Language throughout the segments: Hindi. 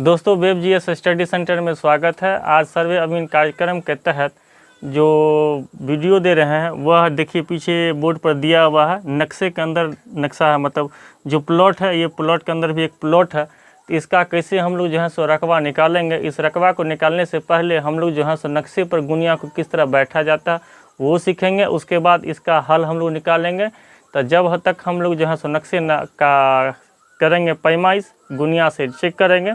दोस्तों, वेब जीएस स्टडी सेंटर में स्वागत है। आज सर्वे अभियान कार्यक्रम के तहत जो वीडियो दे रहे हैं वह देखिए पीछे बोर्ड पर दिया हुआ है। नक्शे के अंदर नक्शा है, मतलब जो प्लॉट है, ये प्लॉट के अंदर भी एक प्लॉट है। तो इसका कैसे हम लोग जो है सो रकबा निकालेंगे। इस रकबा को निकालने से पहले हम लोग जो है सो नक्शे पर गुनिया को किस तरह बैठा जाता है वो सीखेंगे। उसके बाद इसका हल हम लोग निकालेंगे। तो जब तक हम लोग जो है सो नक्शे का करेंगे पैमाइश, गुनिया से चेक करेंगे,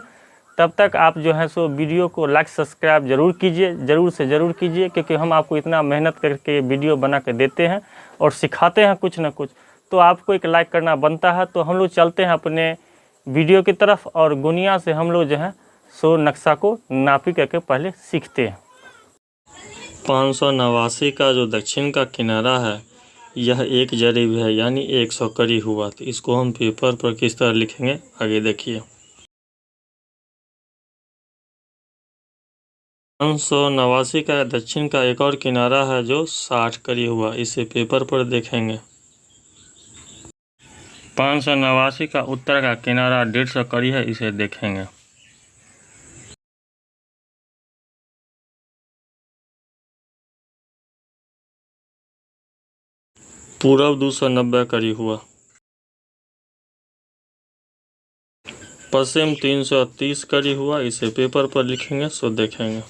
तब तक आप जो है सो वीडियो को लाइक सब्सक्राइब जरूर कीजिए, ज़रूर से ज़रूर कीजिए, क्योंकि हम आपको इतना मेहनत करके वीडियो बना के देते हैं और सिखाते हैं कुछ ना कुछ, तो आपको एक लाइक करना बनता है। तो हम लोग चलते हैं अपने वीडियो की तरफ और गुनिया से हम लोग जो है सो नक्शा को नापी करके पहले सीखते हैं। 589 का जो दक्षिण का किनारा है यह एक जरीब है, यानी 100 करी हुआ। तो इसको हम पेपर पर किस तरह लिखेंगे आगे देखिए। 589 का दक्षिण का एक और किनारा है जो 60 करी हुआ, इसे पेपर पर देखेंगे। 589 का उत्तर का किनारा 150 करी है, इसे देखेंगे। पूरब 290 करी हुआ। पश्चिम 330 करी हुआ, इसे पेपर पर लिखेंगे, सो देखेंगे।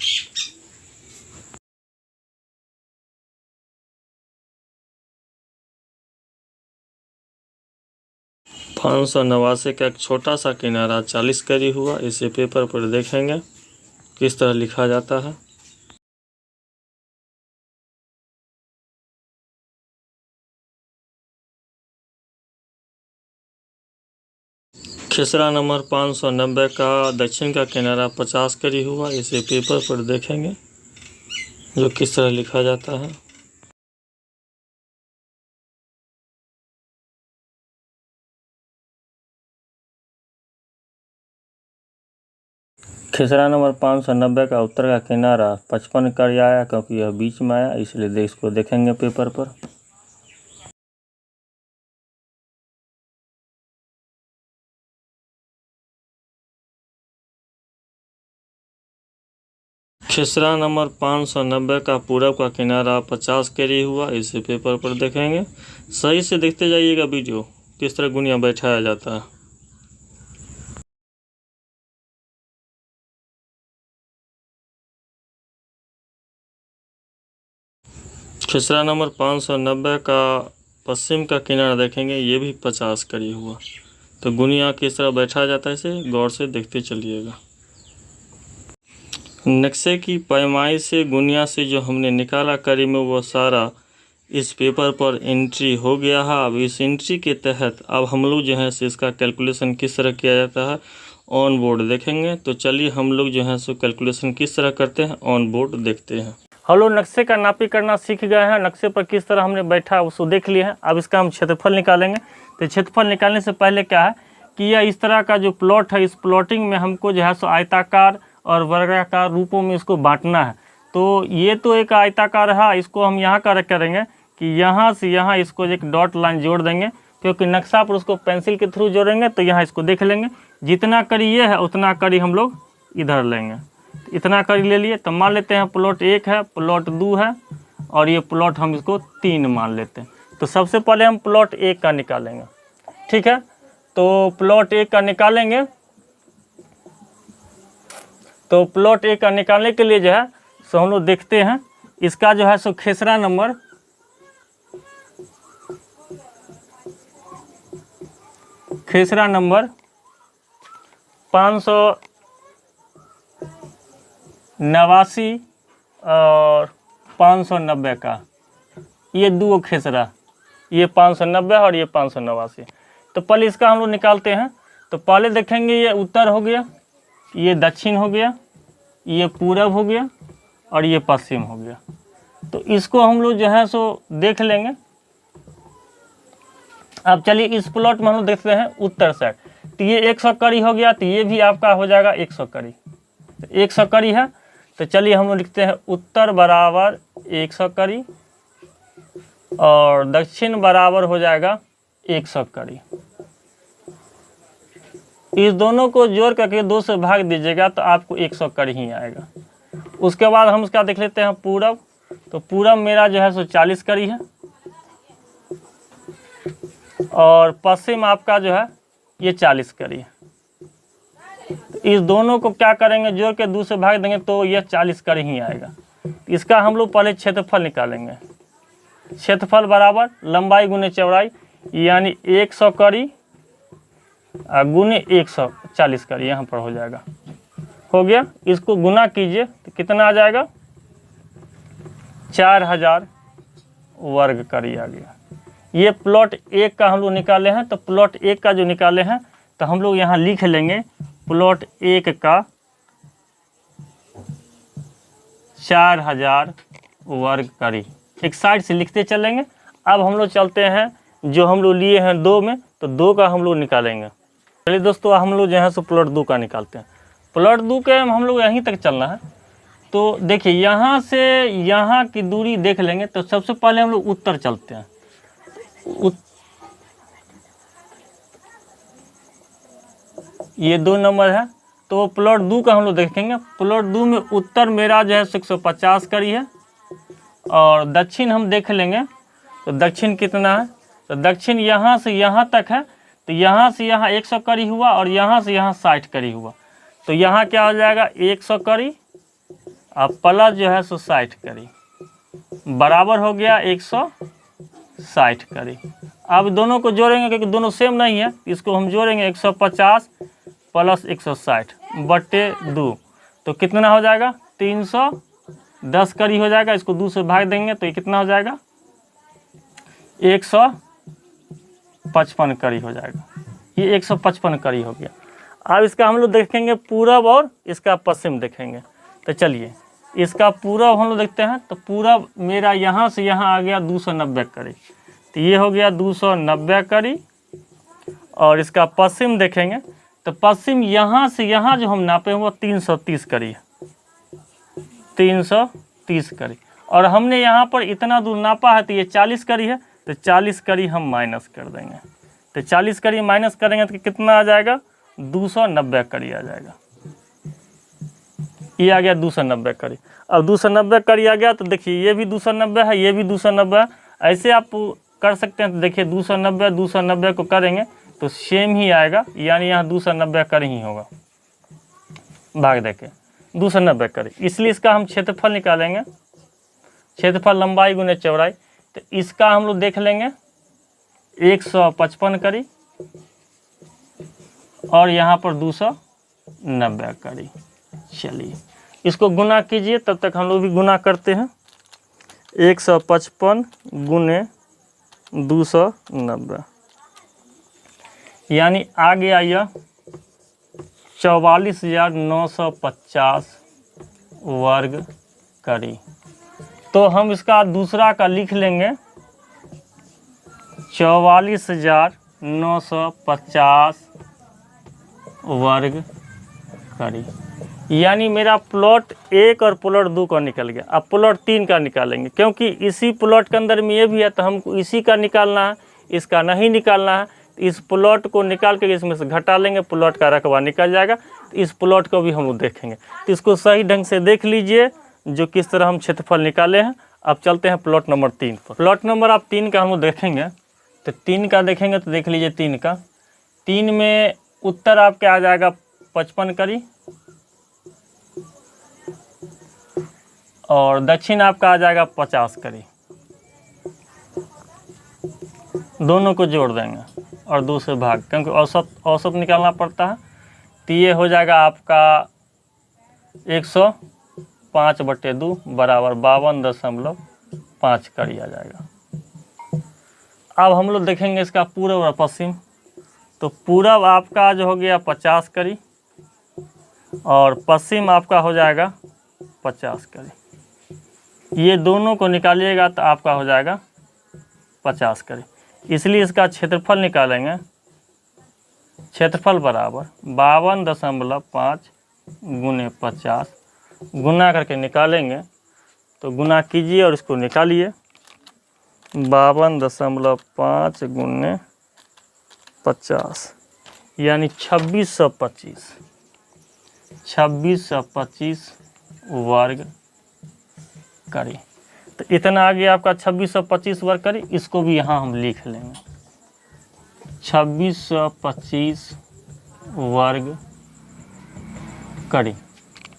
पाँच सौ नवासी का एक छोटा सा किनारा 40 करी हुआ, इसे पेपर पर देखेंगे किस तरह लिखा जाता है। खेसरा नंबर 590 का दक्षिण का किनारा 50 करी हुआ, इसे पेपर पर देखेंगे जो किस तरह लिखा जाता है। खेसरा नंबर 590 का उत्तर का किनारा 55 करी आया, क्योंकि यह बीच में आया, इसलिए इसको देखेंगे पेपर पर। खेसरा नंबर 590 का पूरब का किनारा 50 करी हुआ, इसे पेपर पर देखेंगे। सही से देखते जाइएगा वीडियो किस तरह गुनिया बैठाया जाता है। खेसरा नंबर 590 का पश्चिम का किनारा देखेंगे, ये भी 50 करी हुआ। तो गुनिया किस तरह बैठाया जाता है इसे गौर से देखते चलिएगा। नक्शे की पैमाई से गुनिया से जो हमने निकाला करी में वो सारा इस पेपर पर एंट्री हो गया है। अब इस एंट्री के तहत अब हम लोग जो है सो इसका कैलकुलेशन किस तरह किया जाता है ऑन बोर्ड देखेंगे। तो चलिए हम लोग जो है सो कैलकुलेशन किस तरह करते हैं ऑन बोर्ड देखते हैं। हम लोग नक्शे का नापी करना सीख गए हैं। नक्शे पर किस तरह हमने बैठा उसको देख लिया है। अब इसका हम क्षेत्रफल निकालेंगे। तो क्षेत्रफल निकालने से पहले क्या है कि यह इस तरह का जो प्लॉट है, इस प्लॉटिंग में हमको जो है सो आयताकार और वर्गाकार रूपों में इसको बांटना है। तो ये तो एक आयताकार है, इसको हम यहाँ का करेंगे कि यहाँ से यहाँ इसको एक डॉट लाइन जोड़ देंगे, क्योंकि नक्शा पर उसको पेंसिल के थ्रू जोड़ेंगे तो यहाँ इसको देख लेंगे। जितना करी ये है उतना करी हम लोग इधर लेंगे। इतना करी ले लिए। तो मान लेते हैं प्लॉट 1 है, प्लॉट 2 है और ये प्लॉट हम इसको 3 मान लेते हैं। तो सबसे पहले हम प्लॉट 1 का निकालेंगे, ठीक है। तो प्लॉट 1 का निकालेंगे। तो प्लॉट 1 का निकालने के लिए जो है सो हम लोग देखते हैं इसका जो है सो खेसरा नंबर खेसरा नंबर 589 और 590 का ये दो खेसरा, ये 590 और ये 589। तो पहले इसका हम लोग निकालते हैं। तो पहले देखेंगे ये उत्तर हो गया, ये दक्षिण हो गया, ये पूरब हो गया और ये पश्चिम हो गया। तो इसको हम लोग जो है सो देख लेंगे। अब चलिए इस प्लॉट में हम लोग देखते हैं उत्तर साइड। तो ये 100 करी हो गया, तो ये भी आपका हो जाएगा 100 करी। तो 100 करी है। तो चलिए हम लोग लिखते हैं उत्तर बराबर 100 करी और दक्षिण बराबर हो जाएगा 100 करी। इस दोनों को जोड़ करके 2 से भाग दीजिएगा तो आपको 100 कड़ी ही आएगा। उसके बाद हम इसका देख लेते हैं पूरब। तो पूरब मेरा जो है सो 40 कड़ी है और पश्चिम आपका जो है ये 40 कड़ी है। तो इस दोनों को क्या करेंगे, जोड़ के 2 से भाग देंगे तो यह 40 कड़ी ही आएगा। इसका हम लोग पहले क्षेत्रफल निकालेंगे। क्षेत्रफल बराबर लंबाई गुने चौड़ाई, यानी 100 कड़ी गुने 140 कड़ी यहाँ पर हो जाएगा। हो गया, इसको गुना कीजिए तो कितना आ जाएगा, 4000 वर्ग कड़ी आ गया। ये प्लॉट 1 का हम लोग निकाले हैं। तो प्लॉट 1 का जो निकाले हैं तो हम लोग यहाँ लिख लेंगे प्लॉट 1 का 4000 वर्ग कड़ी। एक साइड से लिखते चलेंगे। अब हम लोग चलते हैं जो हम लोग लिए हैं 2 में, तो 2 का हम लोग निकालेंगे। चलिए दोस्तों, हम लोग जो है सो प्लॉट 2 का निकालते हैं। प्लॉट 2 के हम लोग यहीं तक चलना है। तो देखिए यहाँ से यहाँ की दूरी देख लेंगे। तो सबसे पहले हम लोग उत्तर चलते हैं। ये 2 नंबर है। तो प्लॉट 2 का हम लोग देखेंगे। प्लॉट 2 में उत्तर मेरा जो है 150 कड़ी है और दक्षिण हम देख लेंगे। तो दक्षिण कितना है, तो दक्षिण यहाँ से यहाँ तक है। तो यहाँ से यहाँ 100 कड़ी हुआ और यहाँ से यहाँ 60 कड़ी हुआ। तो यहाँ क्या हो जाएगा, 100 कड़ी और प्लस जो है सो 60 कड़ी बराबर हो गया 160 कड़ी। अब दोनों को जोड़ेंगे क्योंकि दोनों सेम नहीं है। इसको हम जोड़ेंगे 150 प्लस 160 बटे 2। तो कितना हो जाएगा, 310 कड़ी हो जाएगा। इसको 2 से भाग देंगे तो ये कितना हो जाएगा, 155 कड़ी हो जाएगा। ये 155 कड़ी हो गया। अब इसका हम लोग देखेंगे पूरब और इसका पश्चिम देखेंगे। तो चलिए इसका पूरब हम लोग देखते हैं। तो पूरब मेरा यहाँ से यहाँ आ गया 290 कड़ी। तो ये हो गया 290 कड़ी। और इसका पश्चिम देखेंगे तो पश्चिम यहाँ से यहाँ जो हम नापे हुआ 330 कड़ी है, 330 कड़ी। और हमने यहाँ पर इतना दूर नापा है तो ये 40 कड़ी है। तो 40 कड़ी हम माइनस कर देंगे। तो 40 कड़ी माइनस करेंगे तो कितना आ जाएगा, 290 कड़ी आ जाएगा। ये आ गया 290 कड़ी। अब 290 कड़ी आ गया तो देखिए ये भी 290 है, ये भी 290 है। ऐसे आप कर सकते हैं। तो देखिए 290 को करेंगे तो सेम ही आएगा, यानी यहाँ 290 कड़ी ही होगा। भाग देके 290 कड़ी, इसलिए इसका हम क्षेत्रफल निकालेंगे। क्षेत्रफल लंबाई गुने चौड़ाई। तो इसका हम लोग देख लेंगे 155 कड़ी और यहाँ पर 290 कड़ी। चलिए इसको गुना कीजिए, तब तक हम लोग भी गुना करते हैं। 155 गुने 290 यानी आ गया यह 44,950 वर्ग कड़ी। तो हम इसका दूसरा का लिख लेंगे 44,950 वर्ग कड़ी। यानी मेरा प्लॉट 1 और प्लॉट 2 का निकल गया। अब प्लॉट 3 का निकालेंगे, क्योंकि इसी प्लॉट के अंदर में ये भी है तो हमको इसी का निकालना है, इसका नहीं निकालना है। तो इस प्लॉट को निकाल के इसमें से घटा लेंगे, प्लॉट का रकबा निकल जाएगा। तो इस प्लॉट को भी हम लोग देखेंगे। तो इसको सही ढंग से देख लीजिए जो किस तरह हम क्षेत्रफल निकाले हैं। अब चलते हैं प्लॉट नंबर 3 पर। प्लॉट नंबर आप 3 का हम लोग देखेंगे। तो 3 का देखेंगे तो देख लीजिए 3 का। 3 में उत्तर आपके आ जाएगा 55 कड़ी और दक्षिण आपका आ जाएगा 50 कड़ी। दोनों को जोड़ देंगे और 2 से भाग, क्योंकि औसत निकालना पड़ता है। तो ये हो जाएगा आपका 105 बटे 2 बराबर 52.5 कड़ी आ जाएगा। अब हम लोग देखेंगे इसका पूरब और पश्चिम। तो पूरब आपका जो हो गया 50 कड़ी और पश्चिम आपका हो जाएगा 50 कड़ी। ये दोनों को निकालिएगा तो आपका हो जाएगा 50 कड़ी। इसलिए इसका क्षेत्रफल निकालेंगे। क्षेत्रफल बराबर 52.5 गुने 50 गुना करके निकालेंगे। तो गुना कीजिए और इसको निकालिए। 52.5 गुने 50 यानी 2625 वर्ग करी। तो इतना आ गया आपका 2625 वर्ग करी। इसको भी यहाँ हम लिख लेंगे 2625 वर्ग करी।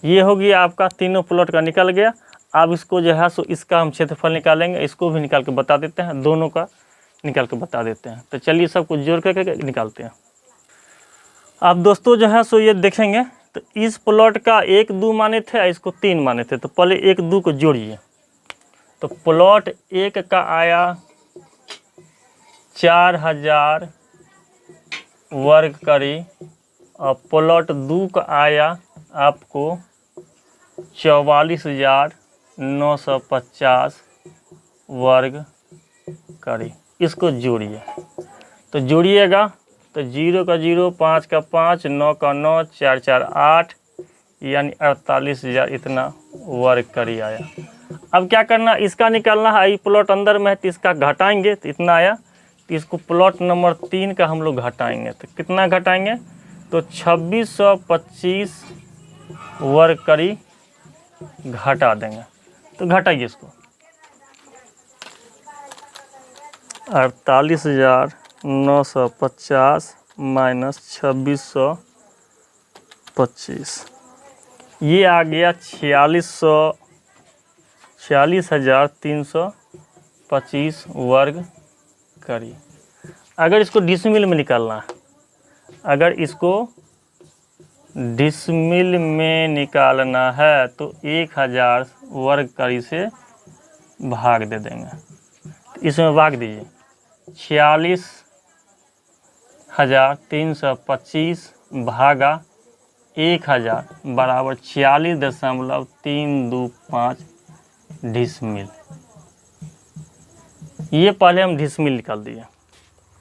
ये हो गया आपका तीनों प्लॉट का निकल गया। अब इसको जो है सो इसका हम क्षेत्रफल निकालेंगे। इसको भी निकाल के बता देते हैं, दोनों का निकाल के बता देते हैं। तो चलिए सब कुछ जोड़ करके निकालते हैं। अब दोस्तों जो है सो ये देखेंगे तो इस प्लॉट का 1 2 माने थे, इसको 3 माने थे। तो पहले 1 2 को जोड़िए। तो प्लॉट 1 का आया 4000 वर्ग करी और प्लॉट 2 का आया आपको 44,950 वर्ग करी। इसको जोड़िए। तो जोड़िएगा तो 0 का 0, 5 का 5, 9 का 9, 4 4 8 यानी 48,000 इतना वर्ग करी आया। अब क्या करना, इसका निकालना है। ये प्लॉट अंदर में है तो इसका घटाएंगे तो इतना आया। तो इसको प्लॉट नंबर 3 का हम लोग घटाएंगे। तो कितना घटाएंगे, तो 2625 वर्ग करी घटा देंगे। तो घटाइए इसको 48,950 माइनस 2625, ये आ गया 46,325 वर्ग करी। अगर इसको डिसमिल में निकालना है, अगर इसको डिसमिल में निकालना है तो 1000 वर्ग करी से भाग दे देंगे। इसमें भाग दीजिए 46,325 भागा 1000 बराबर 40.325 डिसमिल। ये पहले हम डिसमिल निकाल दिए,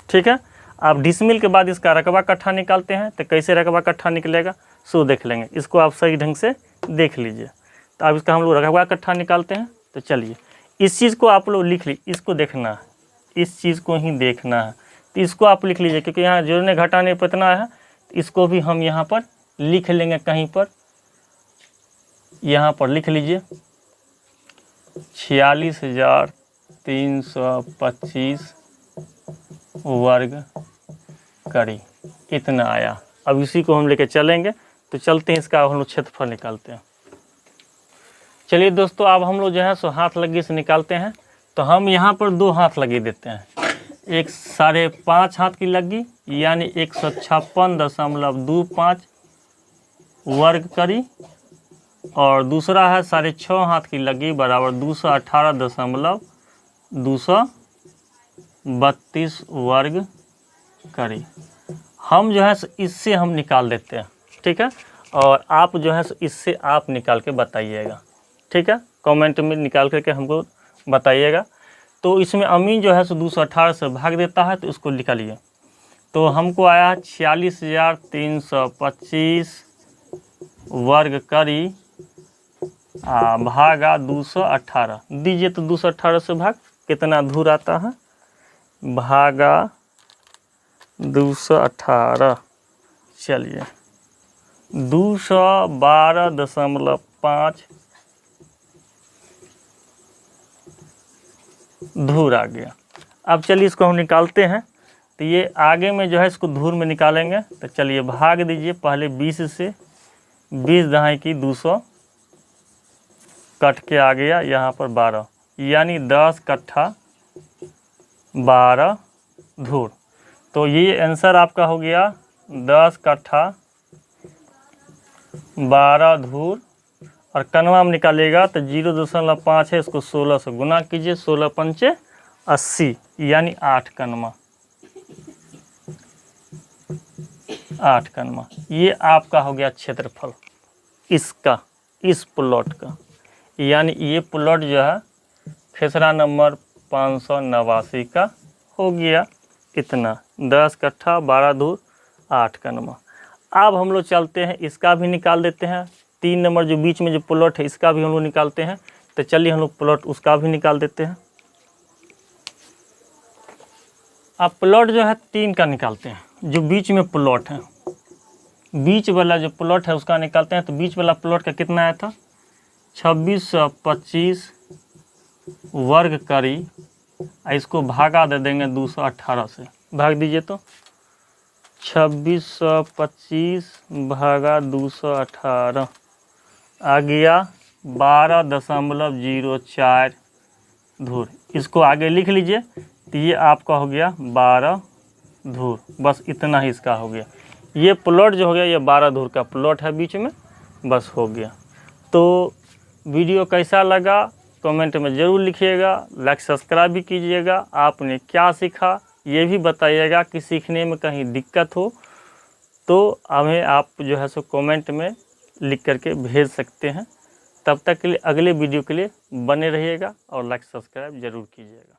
ठीक है। अब डिसमिल के बाद इसका रकबा कट्ठा निकालते हैं। तो कैसे रकबा कट्ठा निकलेगा सो देख लेंगे। इसको आप सही ढंग से देख लीजिए। तो अब इसका हम लोग रकबा कट्ठा निकालते हैं। तो चलिए इस चीज़ को आप लोग लिख लीजिए। इसको देखना है, इस चीज़ को ही देखना है। तो इसको आप लिख लीजिए, क्योंकि यहाँ जोड़ने घटाने पर इतना है। इसको भी हम यहाँ पर लिख लेंगे, कहीं पर यहाँ पर लिख लीजिए 46,325 वर्ग करी इतना आया। अब इसी को हम लेके चलेंगे। तो चलते हैं, इसका हम लोग क्षेत्रफल निकालते हैं। चलिए दोस्तों, अब हम लोग जो है सो हाथ लगी से निकालते हैं। तो हम यहाँ पर 2 हाथ लगी देते हैं। एक 5.5 हाथ की लगी यानी 156.25 वर्ग करी, और दूसरा है 6.5 हाथ की लगी बराबर 218.232 वर्ग करी। हम जो है इससे हम निकाल देते हैं, ठीक है। और आप जो है इससे आप निकाल के बताइएगा, ठीक है। कमेंट में निकाल करके हमको बताइएगा। तो इसमें अमीन जो है 218 से भाग देता है, तो उसको निकालिए। तो हमको आया 46,325 वर्ग करी भागा 218 दीजिए। तो 218 से भाग कितना धूर आता है, भागा 218। चलिए 212.5 धूर आ गया। अब चलिए इसको हम निकालते हैं। तो ये आगे में जो है इसको धूर में निकालेंगे। तो चलिए भाग दीजिए पहले 20 से, 20 दहाई की 200 कट के आ गया यहाँ पर 12 यानी 10 कट्ठा 12 धूर। तो ये आंसर आपका हो गया 10 कट्ठा 12 धूर। और कनवा में निकालेगा तो 0.5 है, इसको 16 से गुना कीजिए। 16 पंचे 80 यानी 8 कनवा, 8 कनवा। ये आपका हो गया क्षेत्रफल इसका, इस प्लॉट का। यानी ये प्लॉट जो है खेसरा नंबर 589 का हो गया इतना, 10 कट्ठा 12 धूर 8 कनवा। अब हम लोग चलते हैं, इसका भी निकाल देते हैं। 3 नंबर जो बीच में जो प्लॉट है इसका भी हम लोग निकालते हैं। तो चलिए हम लोग प्लॉट उसका भी निकाल देते हैं। अब प्लॉट जो है 3 का निकालते हैं। जो बीच में प्लॉट है, बीच वाला जो प्लॉट है उसका निकालते हैं। तो बीच वाला प्लॉट का कितना आया था, 2625 वर्ग करी, इसको भागा दे देंगे 218 से, भाग दीजिए तो 2625 भागा 218 आ गया 12.04 धूर। इसको आगे लिख लीजिए, तो ये आपका हो गया 12 धूर। बस इतना ही इसका हो गया। ये प्लॉट जो हो गया ये 12 धूर का प्लॉट है बीच में, बस हो गया। तो वीडियो कैसा लगा कमेंट में ज़रूर लिखिएगा, लाइक सब्सक्राइब भी कीजिएगा। आपने क्या सीखा ये भी बताइएगा, कि सीखने में कहीं दिक्कत हो तो हमें आप जो है सो कमेंट में लिख करके भेज सकते हैं। तब तक के लिए अगले वीडियो के लिए बने रहिएगा और लाइक सब्सक्राइब ज़रूर कीजिएगा।